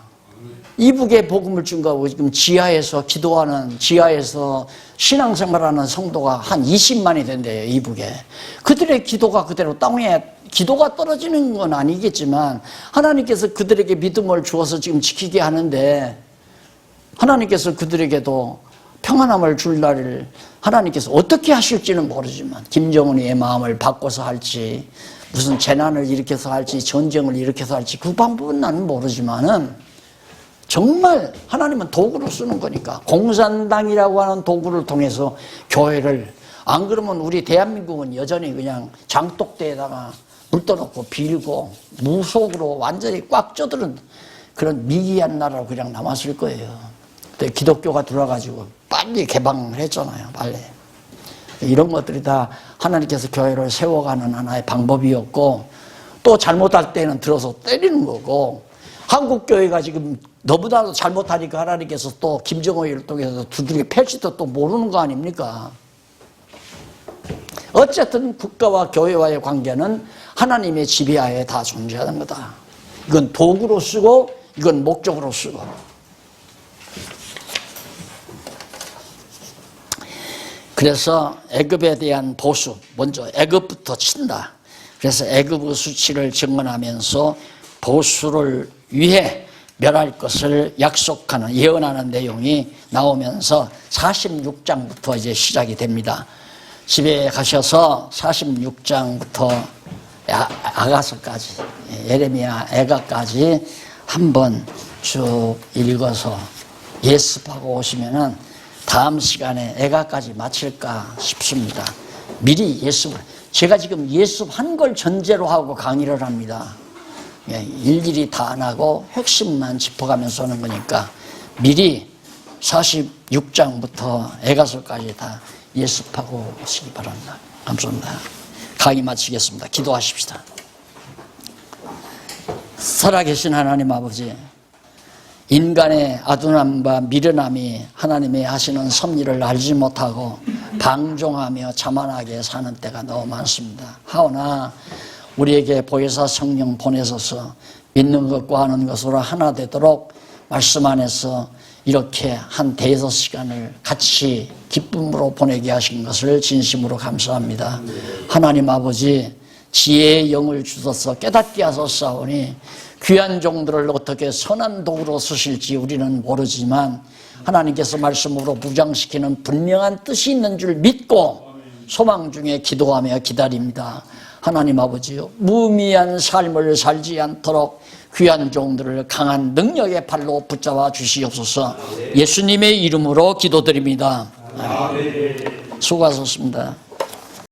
이북에 복음을 준거하고 지금 지하에서 기도하는 지하에서 신앙생활하는 성도가 한 20만이 된대요. 이북에. 그들의 기도가 그대로 땅에 기도가 떨어지는 건 아니겠지만 하나님께서 그들에게 믿음을 주어서 지금 지키게 하는데 하나님께서 그들에게도 평안함을 줄 날을 하나님께서 어떻게 하실지는 모르지만 김정은이의 마음을 바꿔서 할지 무슨 재난을 일으켜서 할지 전쟁을 일으켜서 할지 그 방법은 나는 모르지만은 정말 하나님은 도구로 쓰는 거니까 공산당이라고 하는 도구를 통해서 교회를 안 그러면 우리 대한민국은 여전히 그냥 장독대에다가 물 떠놓고 빌고 무속으로 완전히 꽉 쪄들은 그런 미개한 나라로 그냥 남았을 거예요. 근데 기독교가 들어와가지고 빨리 개방을 했잖아요. 빨리. 이런 것들이 다 하나님께서 교회를 세워가는 하나의 방법이었고 또 잘못할 때는 들어서 때리는 거고 한국교회가 지금 너무나도 잘못하니까 하나님께서 또 김정은을 통해서 두들겨 펼치도 또 모르는 거 아닙니까? 어쨌든 국가와 교회와의 관계는 하나님의 지배하에 다 존재하는 거다. 이건 도구로 쓰고 이건 목적으로 쓰고. 그래서 애굽에 대한 보수, 먼저 애굽부터 친다. 그래서 애굽의 수치를 증언하면서 보수를 위해 멸할 것을 약속하는 예언하는 내용이 나오면서 46장부터 이제 시작이 됩니다. 집에 가셔서 46장부터 아가서까지, 예레미야 애가까지 한번 쭉 읽어서 예습하고 오시면은 다음 시간에 애가까지 마칠까 싶습니다. 미리 예습을. 제가 지금 예습한 걸 전제로 하고 강의를 합니다. 일일이 다 안 하고 핵심만 짚어가면서 하는 거니까 미리 46장부터 애가서까지 다 예습하고 오시기 바랍니다. 감사합니다. 강의 마치겠습니다. 기도하십시다. 살아계신 하나님 아버지, 인간의 아둔함과 미련함이 하나님이 하시는 섭리를 알지 못하고 방종하며 자만하게 사는 때가 너무 많습니다. 하오나 우리에게 보혜사 성령 보내셔서 믿는 것과 하는 것으로 하나 되도록 말씀 안에서 이렇게 한 대여섯 시간을 같이 기쁨으로 보내게 하신 것을 진심으로 감사합니다. 하나님 아버지, 지혜의 영을 주셔서 깨닫게 하셨사오니 귀한 종들을 어떻게 선한 도구로 쓰실지 우리는 모르지만 하나님께서 말씀으로 무장시키는 분명한 뜻이 있는 줄 믿고 소망 중에 기도하며 기다립니다. 하나님 아버지요, 무미한 삶을 살지 않도록 귀한 종들을 강한 능력의 발로 붙잡아 주시옵소서. 예수님의 이름으로 기도드립니다. 수고하셨습니다.